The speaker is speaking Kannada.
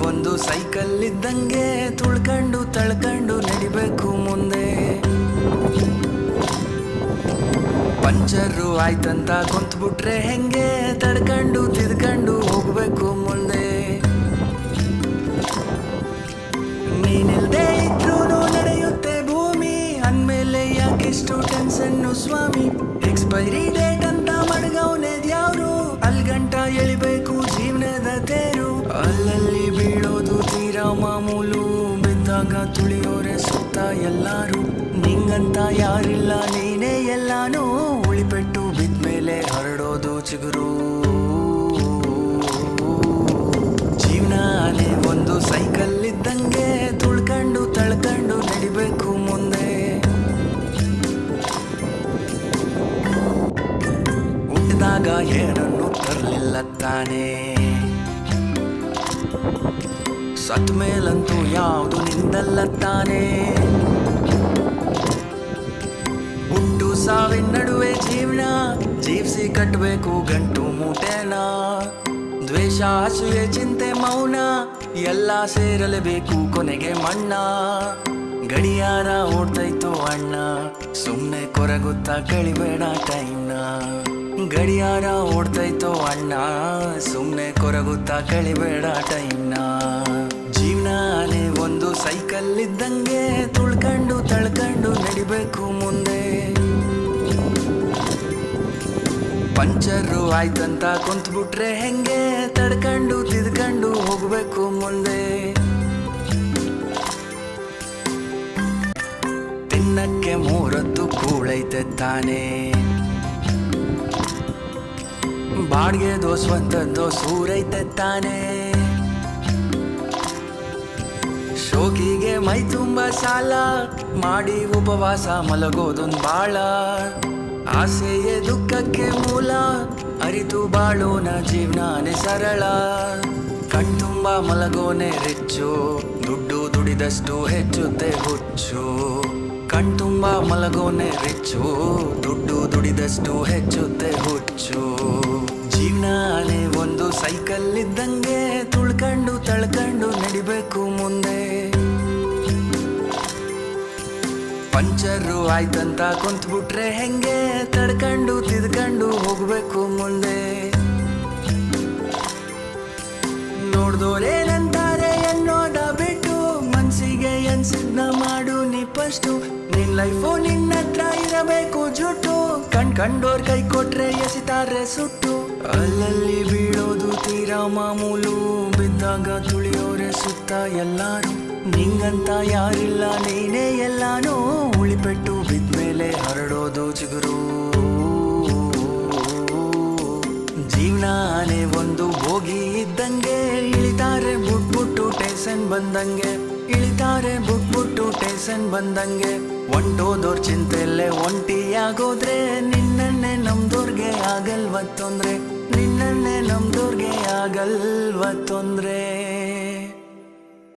ಒಂದು ಸೈಕಲ್ ಇದ್ದಂಗೆ ತುಳ್ಕೊಂಡು ತಳ್ಕೊಂಡು ನಡಿಬೇಕು ಮುಂದೆ. ಪಂಚರು ಆಯ್ತಂತ ಕುಂತ್ಬಿಟ್ರೆ ಹೆಂಗೆ ತಡ್ಕೊಂಡು ತಿದ್ಕೊಂಡು ಹೋಗ್ಬೇಕು ಮುಂದೆ. ನೀನಿಲ್ದೇ ಇದ್ರೂ ನಡೆಯುತ್ತೆ ಭೂಮಿ, ಅಂದ್ಮೇಲೆ ಯಾಕಿಷ್ಟು ಟೆನ್ಷನ್ನು ಸ್ವಾಮಿ. ಎಕ್ಸ್ಪೈರಿ ಡೇಟ್ ಅಂತ ಮಡ್ಗವ್ನೆದ್ಯಾವ್ರು, ಅಲ್ಗಂಟ ಎಳಿಬೇಕು ಜೀವನದ ತೇರು. ಅಲ್ಲಲ್ಲಿ ಬೀಳೋದು ತೀರಾ ಮಾಮೂಲು, ಬಿದ್ದಾಗ ತುಳಿಯೋರೆ ಸುತ್ತ ಎಲ್ಲಾರು. ನಿಂಗಂತ ಯಾರಿಲ್ಲ ನೀನೇ ಎಲ್ಲಾನು, ಉಳಿಪೆಟ್ಟು ಬಿದ್ಮೇಲೆ ಹರಡೋದು ಚಿಗುರು. ಜೀವನಾನೇ ಒಂದು ಸೈಕಲ್ ಇದ್ದಂಗೆ ತುಳ್ಕೊಂಡು ತಳ್ಕೊಂಡು ನಡಿಬೇಕು ಮುಂದೆ. ಹುಟ್ಟಿದಾಗ ಏನನ್ನು ತರಲಿಲ್ಲ ತಾನೇ, ಸತ್ ಮೇಲಂತೂ ಯಾವುದು ನಿಂದಲ್ಲ ತಾನೇ. ಹುಟ್ಟು ಸಾವಿನ ನಡುವೆ ಜೀವನ, ಜೀವಿಸಿ ಕಟ್ಟಬೇಕು ಗಂಟು ಮೂಟೆನ. ದ್ವೇಷ ಅಸೂಯೆ ಚಿಂತೆ ಮೌನ ಎಲ್ಲ ಸೇರಲೇಬೇಕು ಕೊನೆಗೆ ಮಣ್ಣ. ಗಡಿಯಾರ ಓಡ್ತೈತೋ ಅಣ್ಣ, ಸುಮ್ಮನೆ ಕೊರಗುತ್ತಾ ಕಳಿಬೇಡ ಟೈಮ್ನ. ಗಡಿಯಾರ ಓಡ್ತೈತೋ ಅಣ್ಣ, ಸುಮ್ಮನೆ ಕೊರಗುತ್ತಾ ಕಳಿಬೇಡ ಟೈಮ್ನ. ಜೀವನಾನೇ ಒಂದು ಸೈಕಲ್ ಇದ್ದಂಗೆ ತುಳ್ಕೊಂಡು ತಳ್ಕೊಂಡು ನಡಿಬೇಕು ಮುಂದೆ. ಪಂಚರು ಆಯ್ತಂತ ಕುಂತ್ಬಿಟ್ರೆ ಹೆಂಗೆ ತಡ್ಕೊಂಡು ತಿದ್ಕೊಂಡು ಹೋಗ್ಬೇಕು ಮುಂದೆ. ತಿನ್ನಕ್ಕೆ ಮೂರತ್ತು ಕೂಳೈತೆ ತಾನೇ, ಬಾಡ್ಗೆದೋ ಸ್ವಂತದ್ದೋ ಸೂರೈತೆ ತಾನೇ. ಶೋಕಿಗೆ ಮೈ ತುಂಬ ಸಾಲ ಮಾಡಿ ಉಪವಾಸ ಮಲಗೋದೊಂದು ಬಾಳ. ಆಸೆಯೇ ದುಃಖಕ್ಕೆ ಮೂಲ, ಅರಿತು ಬಾಳೋನ ಜೀವನಾನೇ ಸರಳ. ಕಣ್ತುಂಬ ಮಲಗೋನೆ ರಿಚ್ಚು, ದುಡ್ಡು ದುಡಿದಷ್ಟು ಹೆಚ್ಚುತ್ತೆ ಹುಚ್ಚು. ಕಣ್ತುಂಬ ಮಲಗೋನೆ ರಿಚ್ಚು, ದುಡ್ಡು ದುಡಿದಷ್ಟು ಹೆಚ್ಚುತ್ತೆ ಹುಚ್ಚು. ಜೀವನಾನೇ ಒಂದು ಸೈಕಲ್ ಇದ್ದಂಗೆ ತುಳ್ಕೊಂಡು ತಳ್ಕೊಂಡು ನಡಿಬೇಕು ಮುಂದೆ. ಪಂಚರು ಆಯ್ತಂತ ಕುಂತ್ಬಿಟ್ರೆ ಹೆಂಗೆ ತಡ್ಕೊಂಡು ತಿದ್ಕೊಂಡು ಹೋಗ್ಬೇಕು ಮುಂದೆ. ನೋಡ್ದೋರೇನಂತಾರೆ ಅನ್ನೋದ ಬಿಟ್ಟು, ಮನ್ಸಿಗೆ ಎನ್ಸಿದ್ನ ಮಾಡು ನೀ ಫಸ್ಟು. ನಿನ್ ಲೈಫು ನಿನ್ನ ಹತ್ರ ಇರಬೇಕು ಜುಟ್ಟು, ಕಂಡೋರ್ ಕೈ ಕೊಟ್ರೆ ಎಸಿತಾರೆ ಸುಟ್ಟು. ಅಲ್ಲಲ್ಲಿ ಬೀಳೋದು ತೀರಾ ಮಾಮೂಲು, ಬಿದ್ದಾಗ ತುಳಿಯೋರೆ ಸುತ್ತ ಎಲ್ಲಾರು. ನಿಂಗಂತ ಯಾರಿಲ್ಲ ನೀನೇ ಎಲ್ಲಾನು, ಉಳಿಪೆಟ್ಟು ಬಿದ್ಮೇಲೆ ಹರಡೋದು ಚಿಗುರು. ಜೀವನಾನೇ ಒಂದು ಬೋಗಿ ಇದ್ದಂಗೆ, ಇಳಿತಾರೆ ಬುಟ್ಬುಟ್ಟು ಟೇಷನ್ ಬಂದಂಗೆ. ಇಳಿತಾರೆ ಬುಟ್ಬುಟ್ಟು ಟೇಷನ್ ಬಂದಂಗೆ. ಒಂಟೋದೋರ್ ಚಿಂತೆಯಲ್ಲೇ ಒಂಟಿಯಾಗೋದ್ರೆ, ನಿನ್ನನ್ನೇ ನಮ್ದೋರ್ಗೆ ಆಗಲ್ವ ತೊಂದ್ರೆ. ನಿನ್ನನ್ನೇ ನಮ್ದೋರ್ಗೆ ಆಗಲ್ವ ತೊಂದ್ರೆ.